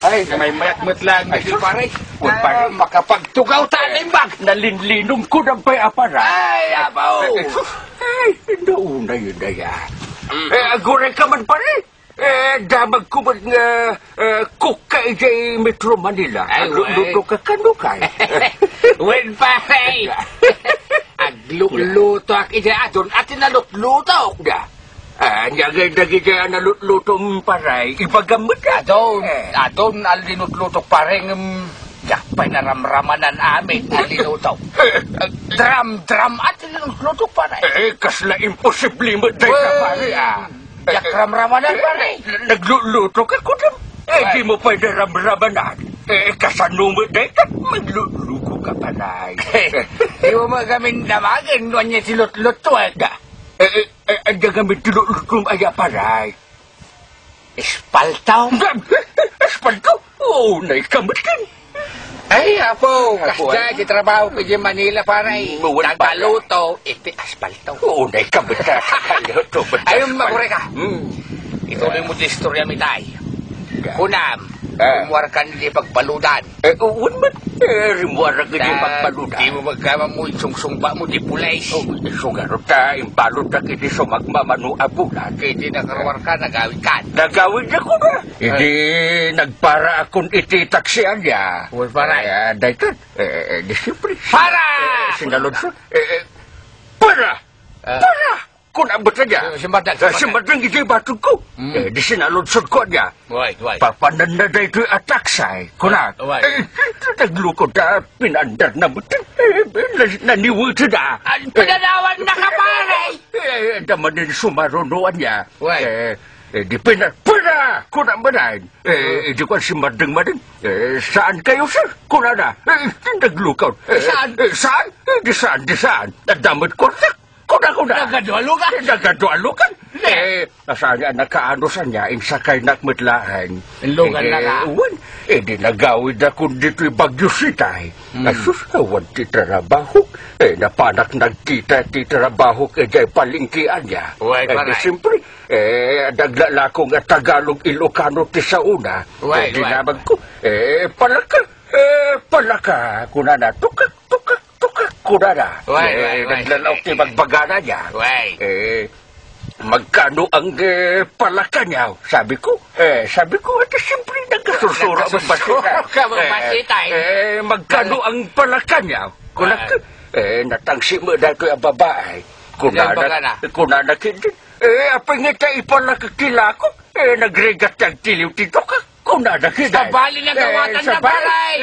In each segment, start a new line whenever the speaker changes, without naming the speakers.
Ay, may mayat-mat lang. Ay, pare. Makapagtugaw tayo bag.
Nalinlinom ko ng pay apara.
Ay, abaw.
Ay, nauna yun na yan. Agore ka man pare. Damag ko man nga kukay jay Metro Manila.
Ay,
Luto ka kanukay.
Wen, pare. Agluluto ak ija aton atin nalutluto.
Nyagay dagi jay nalutluto paray. Ipagamot ka.
Aton alinutluto pareng yakpay na ramramanan amin alinuto. Dram atin alinutluto pare.
Kasla imposible mo day ka pare
Yak ramramanan pare.
Nagluluto ka ko dam. Di mo pwede ramramanan. Kasano mo day ka magluluko ka panay.
Di mo magamin damagin doon niya silutluto
Ang gagamit tinulutum ay paray.
Espaltaw?
Espaltaw? Oo, naikamatin.
Ay, apo. Kasya, di trabaho ko di Manila, paray. Nagbaluto, iti aspaltaw.
Oo, naikamatin.
Ayun, magure ka. Ituloy mo di istorya mitay. Kunam, umuwar ka hindi pagbaludan.
Uwan man, rimuara ka di pagbaludan.
Di mo magkama mo, sungsungba mo di pulays.
Sungaro ta, imbalot na kiti sumagmamanu abulan.
Kaya nakaruwar ka, nagawin ka.
Nagawin ako na. Hindi nagpara akong ititaksian niya.
Uwan paray.
Daykan, di siyempre.
Para!
Sinalonso. Para! Para! Kung abot na niya. Simbadang iti batog ko. Di sinalonsod ko niya.
Wait.
Papanan na dahil ito'y ataksay. Kunak. Naglukod na, pinandar na mo. Naniwito na.
Pinanawan na ka, paray!
Daman din sumarunuan niya.
Wait.
Di para! Kunak mo na. Di ko simbadang mo din. Saan kayo, sir? Kunak na. Naglukod.
Saan?
Saan? Di saan? Nadamot ko, sir. Kuna.
Nagadualo ka?
Nasaan nga nakaano sa niya, insakay nakmatlahan.
Lugan na ka?
Di nagawid ako dito'y Bagyo City. Nasusawan ti trabaho. Napanak nagkita ti trabaho kaya palingkian niya.
Paray.
Siyempre, naglala ko nga Tagalog Ilocano ti sa una. Dinamag ko, palaka. Kuna na, tukak. Kunana. Naglalaw ti magbagana niya. Magkano ang palaka niya? Sabi ko, ito siyempre nagkasusura
Mabasita.
Magkano ang palaka niya? Natangsi mo dito ang babae. Kunana kindi. Apay nga tayo ipalakakila ko. Nagregat ang tiliw tito ka. Kunana kindi.
Sabali na gawatan na paray.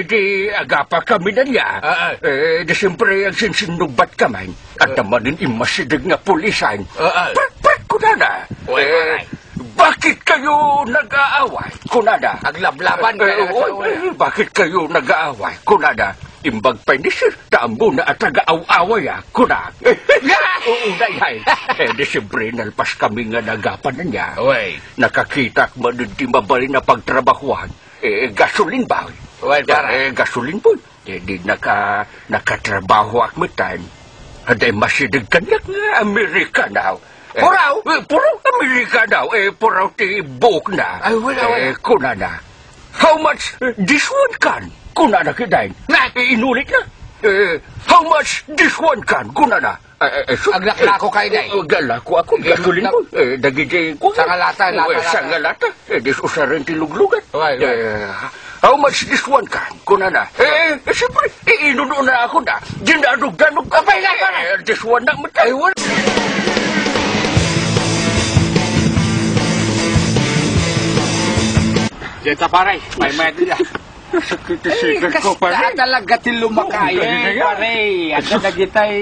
Di agapa kami na niya. Di siyempre ang sinsinubat kami. At naman din imasidag nga pulisan. Pat kunana. Bakit kayo nag-aaway? Kunana.
Aglablaban ka.
Bakit kayo nag-aaway? Kunana. Imbag pa ni sir, taambo na at nag-aaw-away kuna. Unay. Di siyempre nalpas kami nga nagapan na niya. Nakakita k man di mabali na pagtrabahuan. Gasolin ba? Gasolin po. Di nakatrabaho ak matan. Haday masidag kanyak nga Amerika daw.
Puraw?
Puraw Amerika daw. Puraw ti buok na. Kuna na. How much this one can? Kuna na kidain. Inulit na. How much this one can? Kuna na.
Aglako kayo day.
Galako ako. Gasolin mo. Dagijay ko.
Sangalata.
Sangalata. Dis usarin ti luglugan. How much this one can? Kuna na. Siyempre, inuno na ako na. Dinadog-danog.
Kapay na.
This one na matay.
Jeta paray. May medya.
Sakit-sakit ko pa rin.
Talaga ti lumakay pare. At nagitay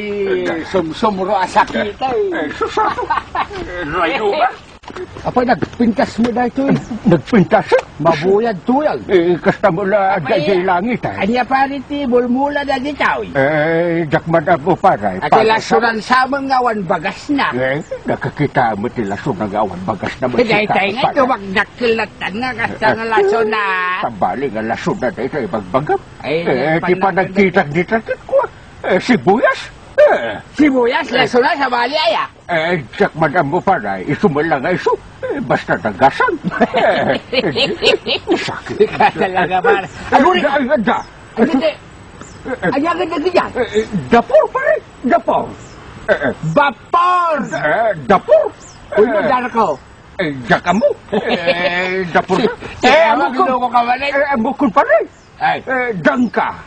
sumsumro asakitay.
Rayo ba?
Apay nagpintas mo na ito
Nagpintas?
Mabuyad tuyal.
Kasta mo na dahil langit
Anya pare ti bulmula na ditaw.
Dakman ako paray.
At ilasuran sa mga awan bagas na.
Nakakita mo ti laso ng awan bagas na masika.
Pinay-tay nga tumagdakilatan nga kasta nga laso na.
Tambali nga laso na dahil sa ibagbagam. Di pa nagkita-dita ko. Sibuyas.
Sibuyas, leso na sa bali ay
Jak madam mo paray, isumalang ay isu. Basta nagasan. Sakit.
Ka talaga, par.
Ano rin? Da.
Hindi. Ayagan na ganyan.
Dapur pare, dapur.
Vapor!
Dapur.
Uy, madara ko.
Jak kamu. Dapur.
Amok ko ka man eh.
Bukod pare.
Ay,
Dangka.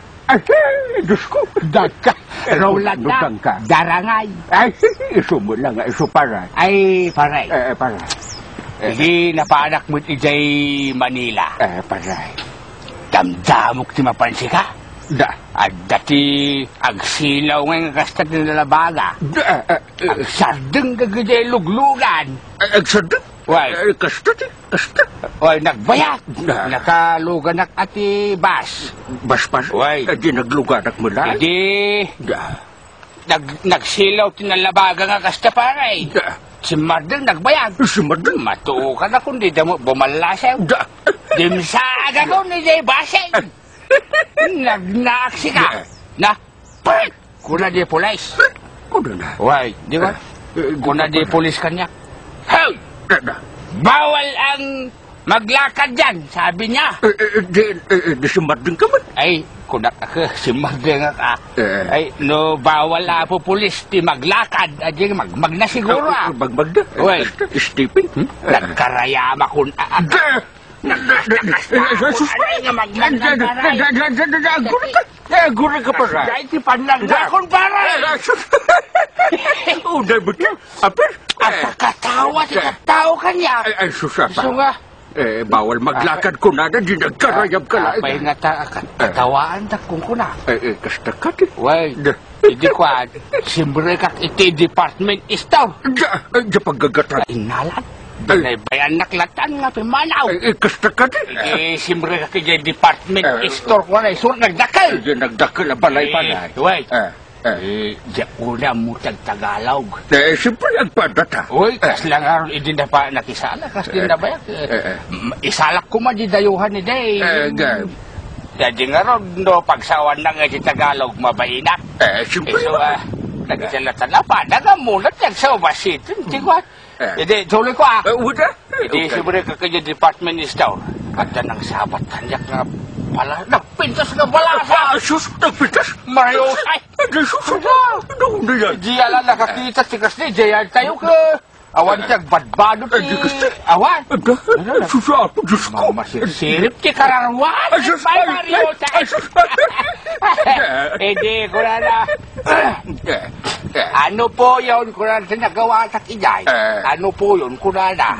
Diyos ko.
dagka. Roland na.
Dangka.
Darangay.
Isumalang ay isu paray.
Ay, paray.
Paray.
Hindi napaanak mo iti Manila.
Paray.
Damdamok ti mapansi ka.
Da.
At dati agsilaw ngayon kastat na nalabaga.
Da.
Ang sardeng kagajay luglugan.
Agsadang.
Why?
Kastat. Kastat.
Oy, nagbayat.
Na.
Nakaluganak ati bas.
Baspas.
Uy.
Di nagluganak mo na.
Hindi.
Da.
Nagsilaw ti nalabaga nga kasta paray.
Da.
Si Mardeng nagbayat.
Sumadang.
Matuukan ako, hindi na mo bumalasaw.
Da.
Dimsaga ko ni Jay Baseng. Nagnaaksi ka. Na, pat! Kuna di pulis.
Kuno na.
Why, di ba? Kuna di pulis kanya. Hey!
Da.
Bawal ang maglakad dyan, sabi niya.
Di sumadang ka man.
Ay, kuna ka, si Magdeng ka. Ay, no, bawal na po pulis, di maglakad. Ay, magmag na siguro ah.
Bagbag na.
Uy.
Steeping.
Nagkarayama kun.
Jesus. Gura ka pa ra.
Dahil ti panlagdakon para.
Uday mo ka. Apir.
At katawa si katao kanya.
Ay, susapa.
So nga,
Bawal maglakad ko na di nagkarayab ka lang.
apay nga katawaan ta kung kuna.
Kasta ka di.
Way, hindi ko simbre kat iti department store.
Da paggagatan.
Inalan. Bayan naklatan nga pimanaw.
Kasta ka di.
Simbre ka kaya department store ko na isur nagdakal.
Nagdakal na balay pa na.
Way, di una mo Tagalog.
Siyempre ang padata.
Uy, kas lang aron hindi na pa nakisala. Kas din na ba yan? Isalak ko man di dayuhan ni Day. Jadi nga ron, no, pagsawan na nga di Tagalog, mabaina.
Siyempre.
So, nagsalatan na pa, nagamulat yan sa ubasitin. Hindi ko, hindi, tuloy ko
Uda.
Hindi, siyempre ka kaya department is down. At yan ang sabat kanyak nga pala, nagpintas nga pala sa
Sus, nagpitas.
Mariosay.
Sus, ano na yan?
Di ala nakakita si Kasli, Jayan tayo ka. Awan tiyag badbado ti. Awan.
Sus, ako, Diyos ko.
Masirip ti kararwan.
Sus,
May Mariosay.
sus.
Hindi, kurana. Ano po yun, kurana, nagawa sa kijay? Ano po yun, kurana?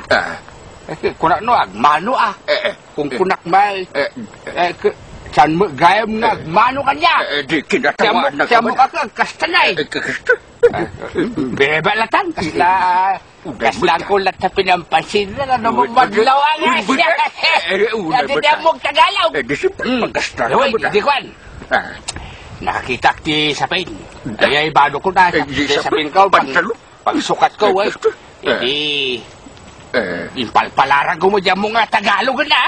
Kunak no, agmano Kung kunak may, saan mo, gayam nga, agmano kanya.
Di kinatawa na
Siya mo ka kastanay.
Kasta.
Bebalatan, kasla ko lahat sa pinampansin na namumaglaw nga siya. Dati na mong Tagalog.
Di siyempre, magkasta na
Uy,
mo na.
di kwan. Nakakita ti sapin. Ay, bado ko na. Sapin ko, pagsukat ko, hindi, impalpalaran ko mo dyan mo nga Tagalog na.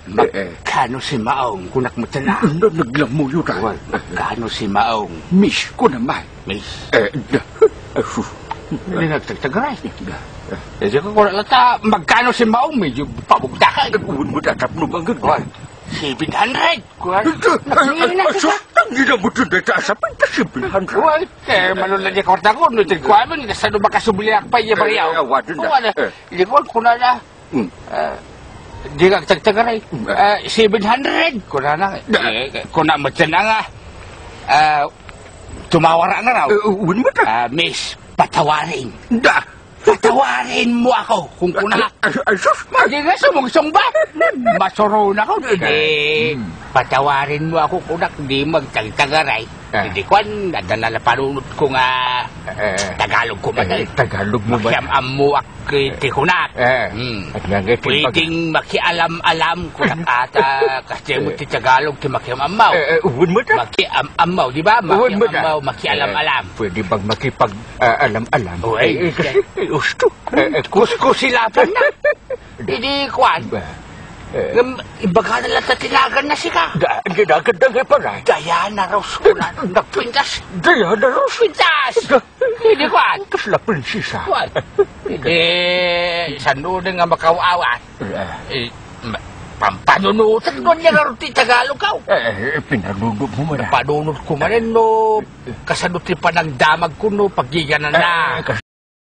Magkano si Maong kunak mo tala?
Naglamuyo na.
Magkano si Maong?
Miss ko naman.
Miss.
Sus.
Hindi nagtagtagaray. Hindi ko kunak lata. Magkano si Maong? Medyo pabugdakan.
Uwan mo datap no bang gano'n?
700.
Sus, hindi na mo ito natasapin na 700.
Uy, manulan niya korta ko. Nutin ko amin. Saan ba kasubliak pa iya bariyaw?
Awadun na.
Hindi ko kuna na. Di ka tagtagaray. 700. Kuna na. Kuna mo dyan na nga. Tumawara nga raw.
Uwan mo na.
Miss, patawarin.
Da.
Patawarin mo ako kung kuna.
Sus,
Hindi nga sumugsong ba? Masuro na ako. Hindi. Patawarin mo ako kung hindi magtagtagaray. Hindi ko nadala na panunod ko nga Tagalog ko man.
Tagalog mo ba?
Makiamam mo ak ti kunak.
At nga nga,
Pwedeng makialam-alam kunak ata kasi mo ti Tagalog ti makiamamaw.
uwan mo na.
Makiamamaw, di ba? Makiamamaw, makialam-alam.
Pwede bang makipag-alam-alam?
Uy,
Gusto.
kuskusilapan na. Hindi kwan. Ibaga na lang tinagan na sika.
Daan ginagandang iparay.
Daya na raw sulat. Nagpintas.
Daya na raw
Pintas! Hindi ko at.
Tapos la prinsesa.
What? Hindi. Sanunod nga makawawat. Pampanunutan doon niya nga ti Tagalog ka.
Pinanunod mo man.
Panunod ko man no. Kasanot pa ng damag ko no. Paggiganan na.